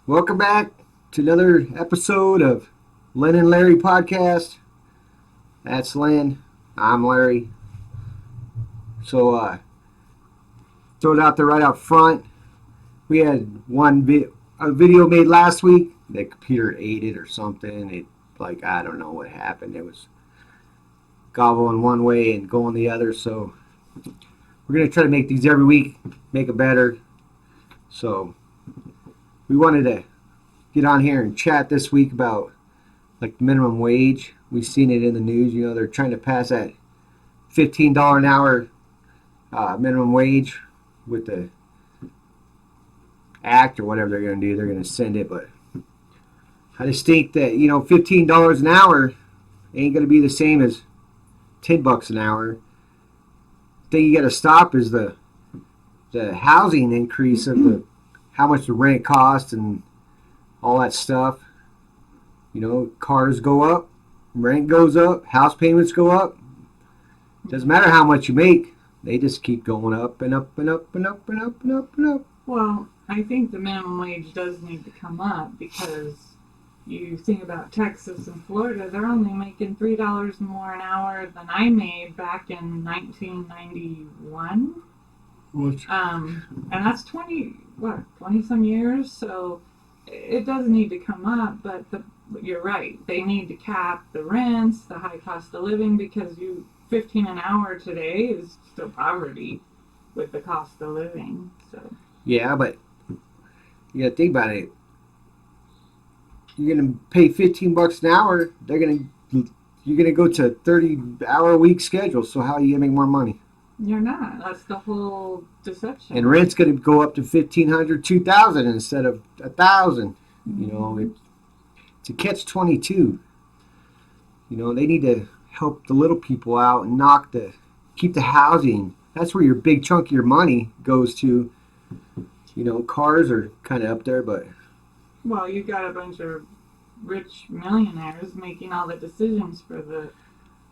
Welcome back to another episode of Lynn&Larry podcast. That's Lynn. I'm Larry. So, throw it out there right out front. We had a video made last week. The computer ate it or something. I don't know what happened. It was gobbling one way and going the other. So, we're going to try to make these every week, make it better. So, we wanted to get on here and chat this week about like minimum wage. We've seen it in the news. You know, they're trying to pass that $15 an hour minimum wage with the act or whatever they're going to do. They're going to send it, but I just think that $15 an hour ain't going to be the same as $10 an hour. The thing you got to stop is the housing increase of the how much the rent costs and all that stuff. You know, cars go up, rent goes up, house payments go up. Doesn't matter how much you make, they just keep going up and up and up and up and up and up and up. Well, I think the minimum wage does need to come up because you think about Texas and Florida, they're only making $3 more an hour than I made back in 1991. And that's 20 some years, so it does need to come up, but you're right, they need to cap the rents, the high cost of living, because 15 an hour today is still poverty with the cost of living. So yeah, but you gotta think about it. You're gonna pay $15 an hour, you're gonna go to a 30-hour week schedule, so how are you gonna make more money? You're not. That's the whole deception. And rent's going to go up to $1,500, $2,000 instead of $1,000. You know, it's a catch-22. You know, they need to help the little people out and keep the housing. That's where your big chunk of your money goes to. You know, cars are kind of up there, but well, you got a bunch of rich millionaires making all the decisions for the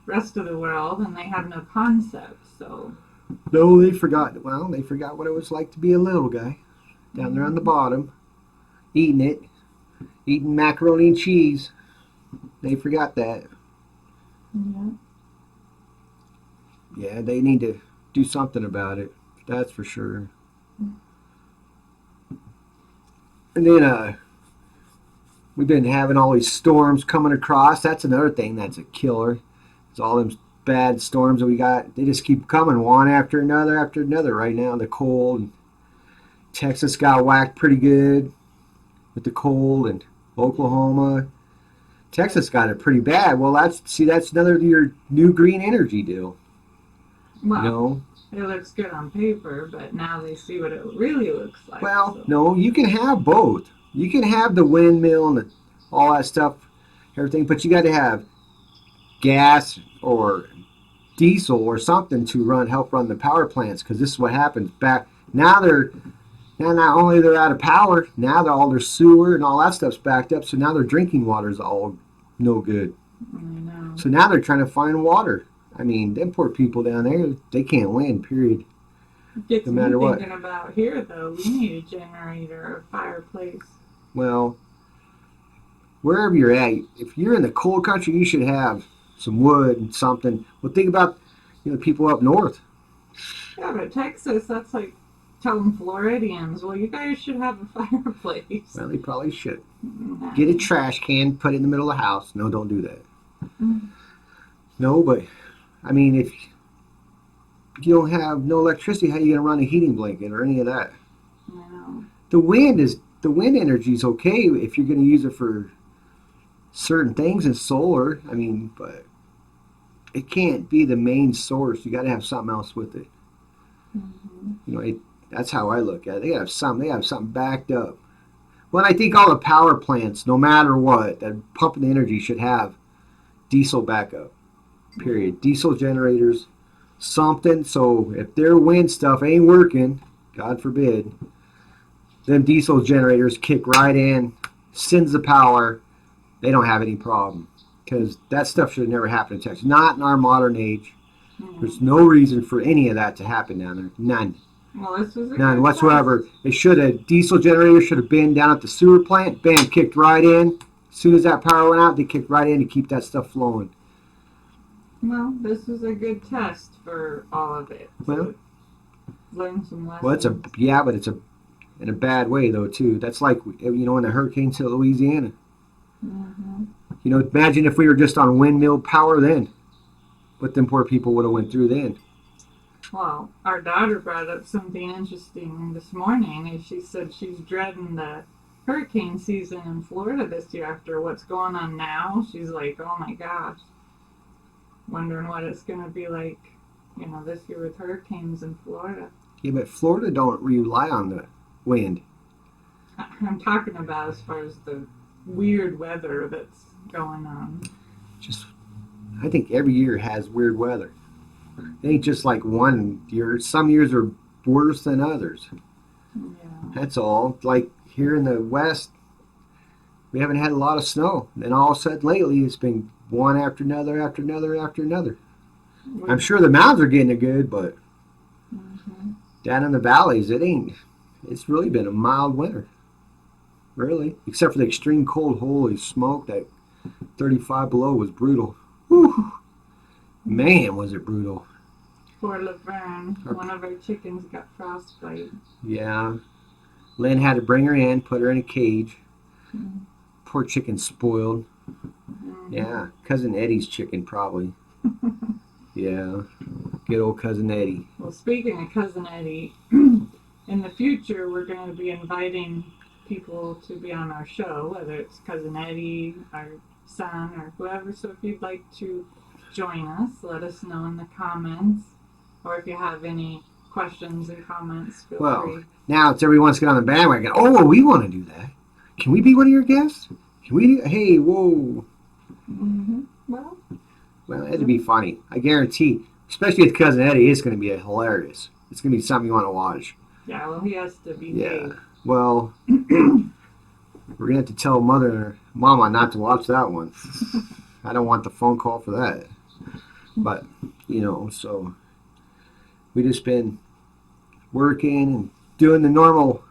rest of the world, and they have no concept. So no, they forgot. Well, they forgot what it was like to be a little guy down there on the bottom, eating macaroni and cheese. They forgot that. Yeah. Yeah, they need to do something about it. That's for sure. And then we've been having all these storms coming across. That's another thing that's a killer. It's all them bad storms that we got. They just keep coming one after another right now. The cold. Texas got whacked pretty good with the cold, and Oklahoma. Texas got it pretty bad. Well, that's another of your new green energy deal. Well, you know? It looks good on paper, but now they see what it really looks like. Well, so. No, you can have both. You can have the windmill and all that stuff, everything, but you got to have gas or diesel or something to help run the power plants, because this is what happens back now. Not only they're out of power, now all their sewer and all that stuff's backed up, so now their drinking water is all no good. I know. So now they're trying to find water. I mean, them poor people down there, they can't win, period. Gets no matter me what. Thinking about here, though, we need a generator, a fireplace. Well, wherever you're at, if you're in the cold country, you should have some wood and something. Well, think about people up north. Yeah, but Texas, that's like telling Floridians, well, you guys should have a fireplace. Well, they probably should. No. Get a trash can, put it in the middle of the house. No, don't do that. Mm. No, but I mean, if you don't have no electricity, how are you going to run a heating blanket or any of that? No. The wind energy is okay if you're going to use it for certain things and solar. I mean, but it can't be the main source. You got to have something else with it. Mm-hmm. You know, that's how I look at it. They have something backed up. Well, I think all the power plants, no matter what, that pumping the energy should have diesel backup. Period. Diesel generators, something. So if their wind stuff ain't working, God forbid, them diesel generators kick right in, sends the power. They don't have any problem, because that stuff should have never happened in Texas. Not in our modern age. There's no reason for any of that to happen down there. None. Well, this was a None good whatsoever. test. It should have, diesel generator should have been down at the sewer plant. Bam, kicked right in. As soon as that power went out, they kicked right in to keep that stuff flowing. Well, this was a good test for all of it. Well, Learn some lessons. well, but it's in a bad way though too. That's like when the hurricanes hit Louisiana. Mm-hmm. Imagine if we were just on windmill power then. What them poor people would have went through then. Well, our daughter brought up something interesting this morning, and she said she's dreading the hurricane season in Florida this year after what's going on now. She's like, oh my gosh, wondering what it's going to be like, this year with hurricanes in Florida. Yeah, but Florida don't rely on the wind. I'm talking about as far as the weird weather that's going on. I think every year has weird weather. It ain't just like one year. Some years are worse than others. Yeah. That's all. Like here in the West, we haven't had a lot of snow. And all of a sudden lately, it's been one after another, after another, after another. I'm sure the mountains are getting it good, but down in the valleys, it's really been a mild winter. Really. Except for the extreme cold. Holy smoke, that 35 below was brutal. Whew. Man, was it brutal. Poor Laverne, one of our chickens got frostbite. Yeah. Lynn had to bring her in, put her in a cage. Mm-hmm. Poor chicken spoiled. Mm-hmm. Yeah. Cousin Eddie's chicken, probably. Yeah. Good old Cousin Eddie. Well, speaking of Cousin Eddie, in the future, we're going to be inviting people to be on our show, whether it's Cousin Eddie, our son, or whoever. So if you'd like to join us, let us know in the comments. Or if you have any questions and comments, feel free. Now it's everyone's got on the bandwagon. Oh, well, we want to do that. Can we be one of your guests? Can we do? Hey, whoa. Mm-hmm. Well, it'd be funny. I guarantee. Especially with Cousin Eddie, it's going to be hilarious. It's going to be something you want to watch. Yeah, well, he has to be. Yeah. Well, we're going to have to tell Mama not to watch that one. I don't want the phone call for that. But, so we just been working and doing the normal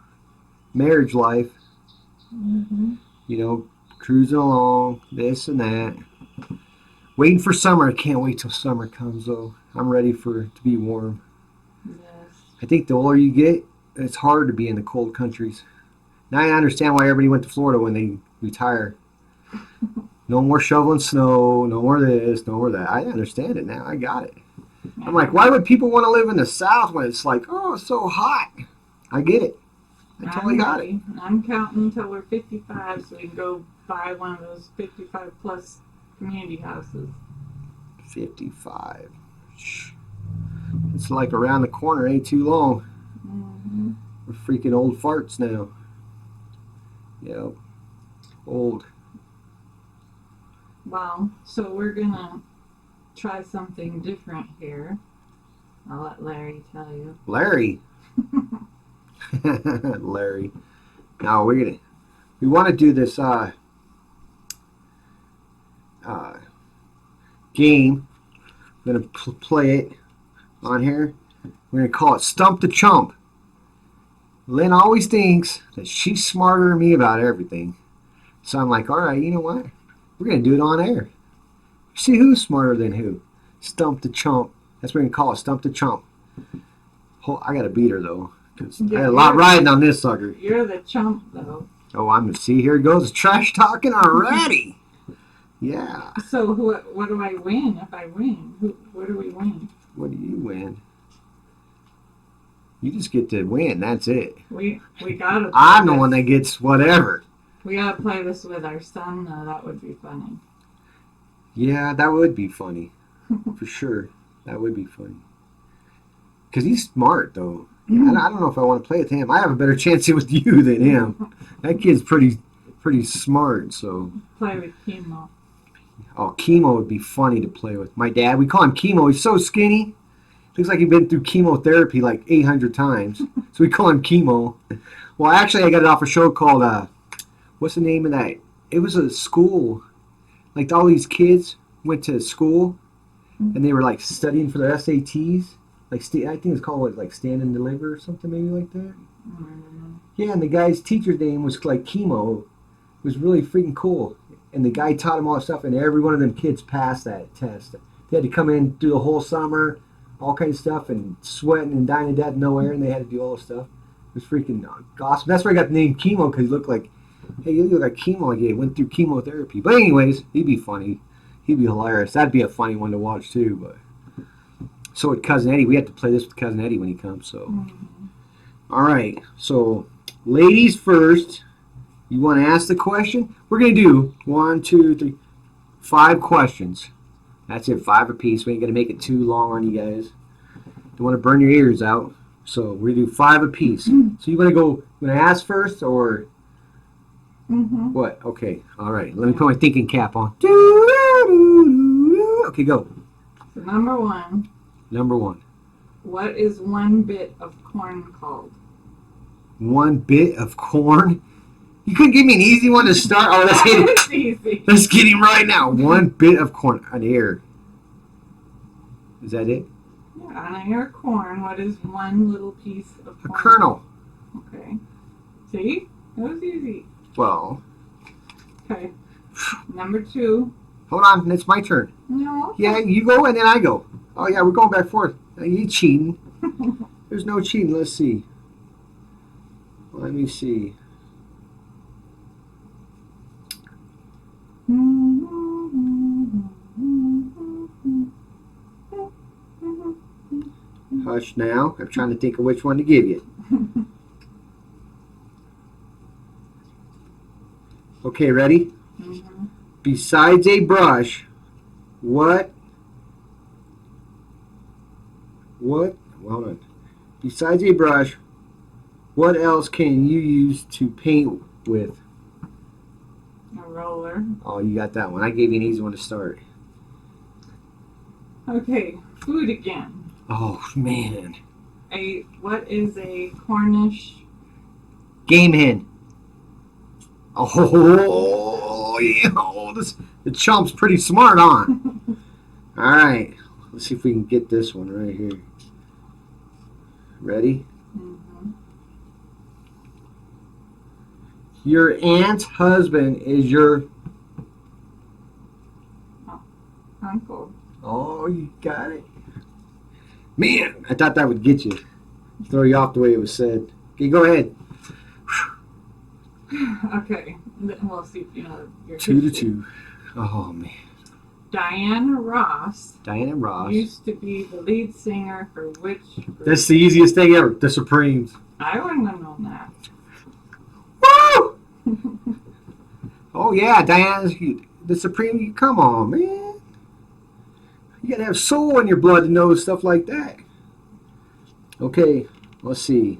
marriage life. Mm-hmm. Cruising along, this and that. Waiting for summer. I can't wait till summer comes, though. I'm ready for it to be warm. Yes. I think the older you get, it's hard to be in the cold countries. Now I understand why everybody went to Florida when they retire. No more shoveling snow, no more this, no more that. I understand it now. I got it. I'm like, why would people want to live in the South when it's like, oh, it's so hot? I get it. I totally got it. I'm counting until we're 55 so we can go buy one of those 55 plus community houses. 55. It's like around the corner, ain't too long. Mm-hmm. We're freaking old farts now. Yep. Old. Well, so we're gonna try something different here. I'll let Larry tell you. Larry? Larry. No, we want to do this game. I'm going to play it on here. We're going to call it Stump the Chump. Lynn always thinks that she's smarter than me about everything. So I'm like, all right, you know what? We're going to do it on air. See who's smarter than who. Stump the Chump. That's what we're going to call it, Stump the Chump. I got to beat her, though. Because I had a lot riding on this sucker. You're the chump, though. Oh, I'm going to see. Here it goes. Trash talking already. Yeah. So what do I win if I win? What do we win? What do you win? You just get to win. That's it. We gotta. I'm the one that gets whatever. We gotta play this with our son, though. That would be funny. Yeah, that would be funny. For sure. That would be funny. Because he's smart, though. I don't know if I want to play with him. I have a better chance with you than him. That kid's pretty smart, so. Play with Chemo. Oh, Chemo would be funny to play with. My dad, we call him Chemo. He's so skinny. Looks like he's been through chemotherapy like 800 times. So we call him Chemo. Well, actually, I got it off a show called, what's the name of that? It was a school. Like, all these kids went to school, and they were, like, studying for their SATs. Like I think it's called like Stand and Deliver or something maybe like that. I don't know. Yeah, and the guy's teacher's name was like Chemo. It was really freaking cool. And the guy taught him all this stuff, and every one of them kids passed that test. They had to come in, do the whole summer, all kinds of stuff, and sweating and dying to death, no air, and they had to do all this stuff. It was freaking awesome. That's where I got the name Chemo, because he looked like, hey, you look like Chemo, like he went through chemotherapy. But anyways, he'd be funny. He'd be hilarious. That'd be a funny one to watch too. But so with Cousin Eddie, we have to play this with Cousin Eddie when he comes. So, all right. So, ladies first. You want to ask the question? We're going to do 1, 2, 3, 5 questions. That's it, 5 apiece. We ain't going to make it too long on you guys. Don't want to burn your ears out. So we're going to do 5 apiece. So you want to go, you want to ask first or what? Okay, all right. Let me put my thinking cap on. Okay, go. So number 1. Number 1. What is 1 bit of corn called? 1 bit of corn? You couldn't give me an easy one to start? Oh, let's get It's easy. Let's get him right now. 1 bit of corn. An ear. Is that it? Yeah, on an ear of corn, what is 1 little piece of corn? A kernel. Okay. See? That was easy. Well, Okay. Number 2. hold on. It's my turn. No. Yeah, you go and then I go. Oh, yeah, we're going back and forth. You cheating. There's no cheating. Let's see. Let me see. Hush now. I'm trying to think of which one to give you. Okay, ready? Besides a brush, what? Hold on. Besides a brush, what else can you use to paint with? A roller. Oh, you got that one. I gave you an easy one to start. Okay. Food again. Oh, man. What is a Cornish? Game hen. Oh, yeah. Oh, the Chump's pretty smart, huh? All right. Let's see if we can get this one right here. Ready? Your aunt's husband is your... Uncle. Oh, you got it. Man, I thought that would get you. Throw you off the way it was said. Okay, go ahead. Okay. We'll see if you know your 2 to history. 2. Oh, man. Diana Ross Diana Ross. used to be the lead singer for which group? That's the easiest thing ever. The Supremes. I wouldn't have known that. Woo! Oh, yeah, Diana's the Supreme. Come on, man. You got to have soul in your blood to know stuff like that. Okay, let's see.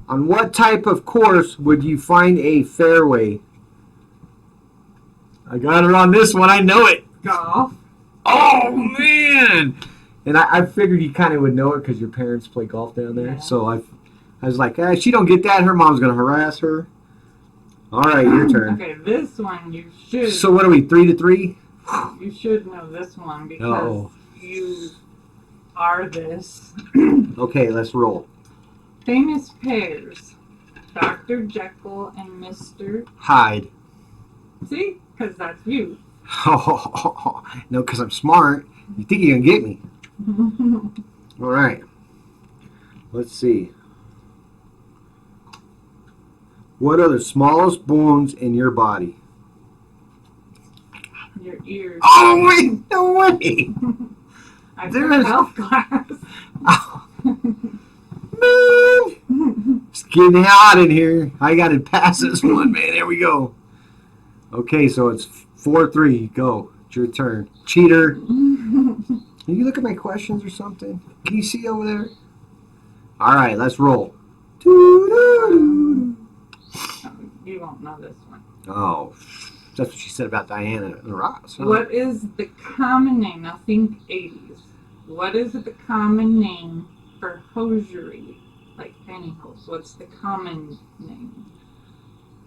On what type of course would you find a fairway? I got it on this one. I know it. Golf. Oh, man. And I figured you kind of would know it because your parents play golf down there. Yeah. So I was like, she don't get that. Her mom's going to harass her. All right, your turn. Okay, this one you should. So what are we, 3 to 3? You should know this one because Uh-oh. you are this. Okay, let's roll. Famous pairs. Dr. Jekyll and Mr. Hyde. See? Because that's you. No, because I'm smart. You think you're going to get me. All right. Let's see. What are the smallest bones in your body? Your ears. Oh, wait. No way. I there took is- health class. Oh, man. It's getting hot in here. I got to pass this one, man. There we go. Okay, so it's 4-3. Go. It's your turn. Cheater. Can you look at my questions or something? Can you see over there? All right, let's roll. You won't know this one. Oh, that's what she said about Diana Ross. Huh? What is the common name? Now think 80s. What is the common name for hosiery? Like pantyhose. What's the common name?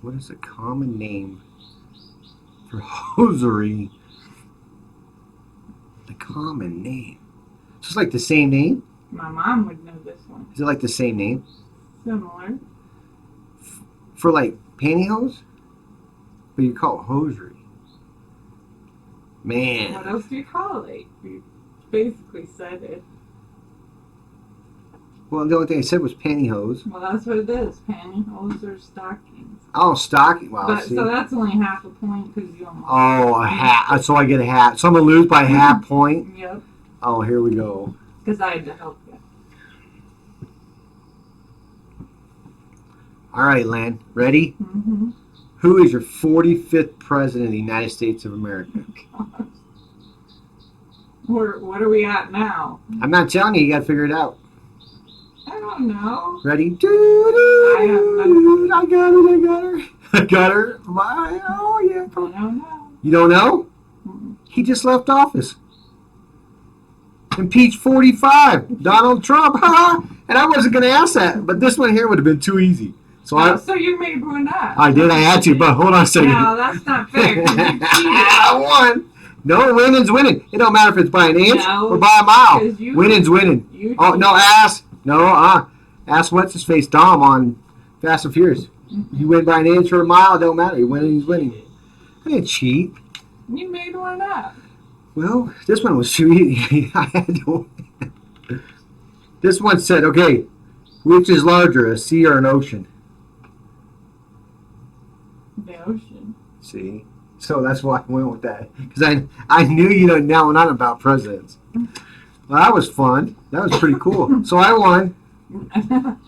What is the common name for hosiery? The common name. Just like the same name? My mom would know this one. Is it like the same name? Similar. For like pantyhose? But you call it hosiery. Man. What else do you call it? You basically said it. Well, the only thing I said was pantyhose. Well, that's what it is. Pantyhose or stockings. Oh, stocking. Wow, But, see. so that's only half a point because you almost. Oh, a hat. So I get a hat. So I'm going to lose by a half point. Yep. Oh, here we go. Because I had to help you. All right, Lan. Ready? Mm-hmm. Who is your 45th president of the United States of America? What are we at now? I'm not telling you. You got to figure it out. I don't know. Ready? I have no I got it. I got her. I got her. My, oh, yeah. I don't know. You don't know? Mm-mm. He just left office. Impeach 45. Donald Trump. And I wasn't going to ask that, but this one here would have been too easy. So So you made one up. I did. I had to, but hold on a second. No, that's not fair. 'Cause you cheated. I won. No, winning's winning. It don't matter if it's by an inch No, or by a mile. 'cause you- Winning's winning. You Oh, no, cheated. ask. No, ask what's his face, Dom, on Fast and Furious. You win by an inch or a mile, it don't matter. You're winning, he's winning. I didn't cheat. You made one up. Well, this one was too easy. I had to win. This one said, okay, which is larger, a sea or an ocean? The ocean. See? So that's why I went with that. Because I knew you don't know not about presidents. Well, that was fun. That was pretty cool. So I won.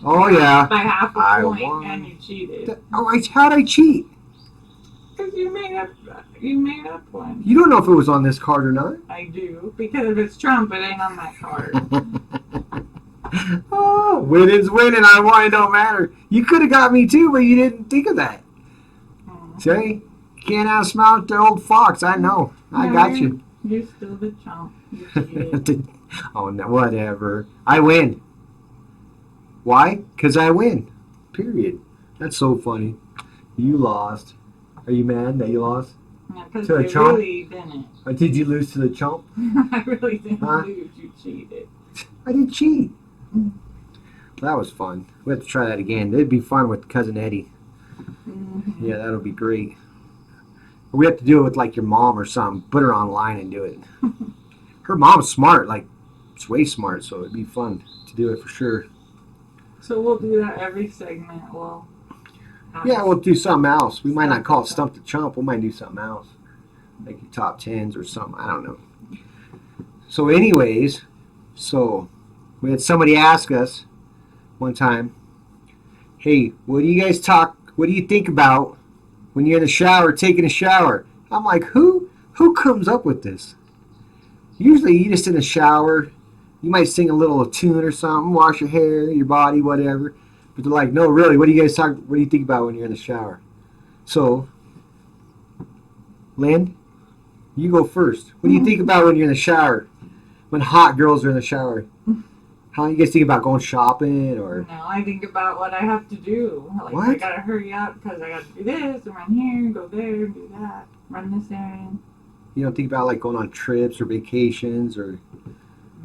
Oh, yeah. By half a I point, won. and you cheated. How'd I cheat? Because you made up one. You don't know if it was on this card or not. I do. Because if it's Trump, it ain't on that card. Oh, winning's winning. I won. It don't matter. You could have got me too, but you didn't think of that. See? Can't outsmart the old fox. I know. I No, got you. You're still the chump. You cheated. Oh, no, whatever. I win. Why? Because I win. Period. That's so funny. You lost. Are you mad that you lost? Because To a you chump? really didn't. Or did you lose to the chump? I really didn't Huh? lose. You cheated. I didn't cheat. That was fun. We have to try that again. It'd be fun with Cousin Eddie. Mm-hmm. Yeah, that'll be great. We have to do it with like your mom or something. Put her online and do it. Her mom's smart. Like, it's way smart, so it'd be fun to do it for sure. So we'll do that every segment. Yeah, we'll do something else. We might not call it Stump the Chump. We might do something else. Like your top 10s or something. I don't know. So anyways, we had somebody ask us one time, hey, what do you think about when you're in the shower, taking a shower? I'm like, who comes up with this? Usually you just in the shower, you might sing a little tune or something, wash your hair, your body, whatever. But they're like, no, really, what do you think about when you're in the shower? So, Lynn, you go first. What do you think about when you're in the shower? When hot girls are in the shower? How you guys think about going shopping or? No, I think about what I have to do. Like, What? I gotta hurry up because I gotta do this and run here, go there, do that, run this errand. You don't think about like going on trips or vacations or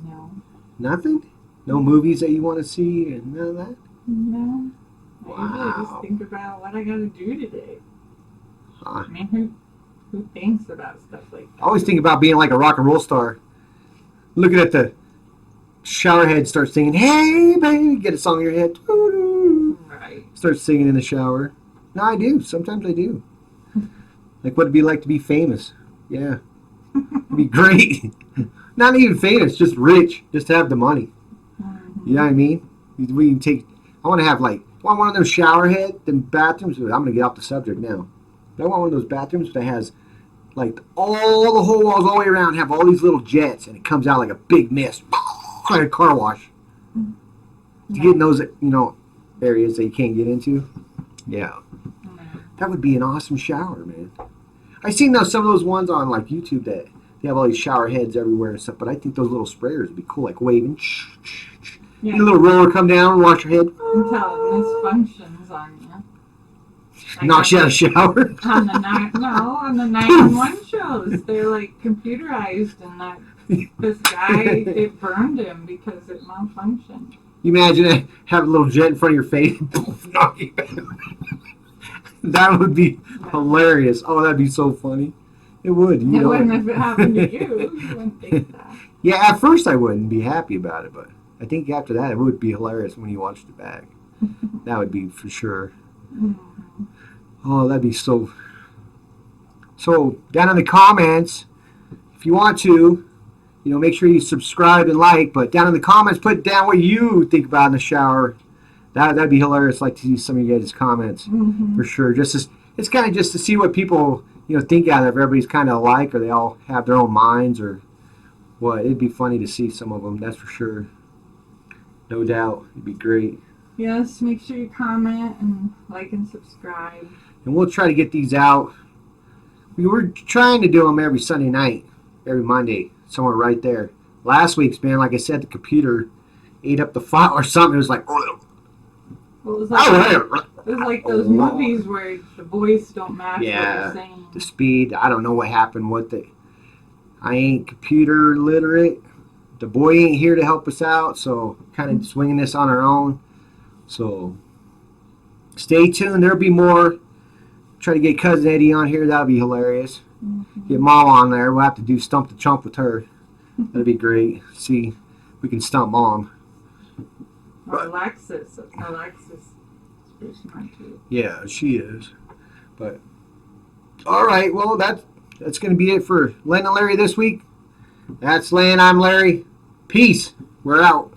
No. nothing? No movies that you want to see and none of that? No. I usually Wow. just think about what I gotta do today. Huh. I mean, who thinks about stuff like that? I always think about being like a rock and roll star. Looking at the shower head, start singing, hey baby, get a song in your head. Doo-doo. Right. Start singing in the shower. No, I do. Sometimes I do. Like what it'd be like to be famous. Yeah. It'd be great. Not even famous, just rich, just to have the money. Mhm. You know what I mean? We can take. I want to have like. I want one of those shower head, them bathrooms. I'm gonna get off the subject now. But I want one of those bathrooms that has like all the whole walls all the way around have all these little jets, and it comes out like a big mist, like a car wash. To get in those, areas that you can't get into. Yeah, No. that would be an awesome shower, man. I seen some of those ones on like YouTube that they have all these shower heads everywhere and stuff. But I think those little sprayers would be cool, like waving. Yeah. Your little roller come down, wash your head. Until it misfunctions on you. Knocks you out of the shower. On the 911 shows, they're like computerized, and this guy, it burned him because it malfunctioned. You imagine it, have a little jet in front of your face, knock you out. That would be hilarious. Oh, that'd be so funny. It would. It wouldn't if it happened to you. You wouldn't think that. Yeah, at first I wouldn't be happy about it, but I think after that it would be hilarious when you watched it back. That would be for sure. Mm-hmm. Oh, that'd be so. So down in the comments, if you want to, make sure you subscribe and like. But down in the comments, put down what you think about in the shower. That'd be hilarious. Like to see some of you guys' comments for sure. It's kind of just to see what people think out of. Everybody's kind of alike, or they all have their own minds, or what. It'd be funny to see some of them. That's for sure. No doubt, it'd be great. Yes, make sure you comment and like and subscribe. And we'll try to get these out. We were trying to do them every Sunday night, every Monday, somewhere right there. Last week's, man, like I said, the computer ate up the file or something. It was like, Well, it was like those movies where the voice don't match what you're saying. The speed. I don't know what happened with it. I ain't computer literate. The boy ain't here to help us out, so kind of swinging this on our own. So stay tuned. There'll be more. Try to get Cousin Eddie on here. That'll be hilarious. Get Mom on there. We'll have to do Stump the Chump with her. That'd be great. See if we can stump Mom. Or Alexis is pretty smart too. Yeah, she is. But all right, well that's going to be it for Lynn and Larry this week. That's Lynn. I'm Larry. Peace. We're out.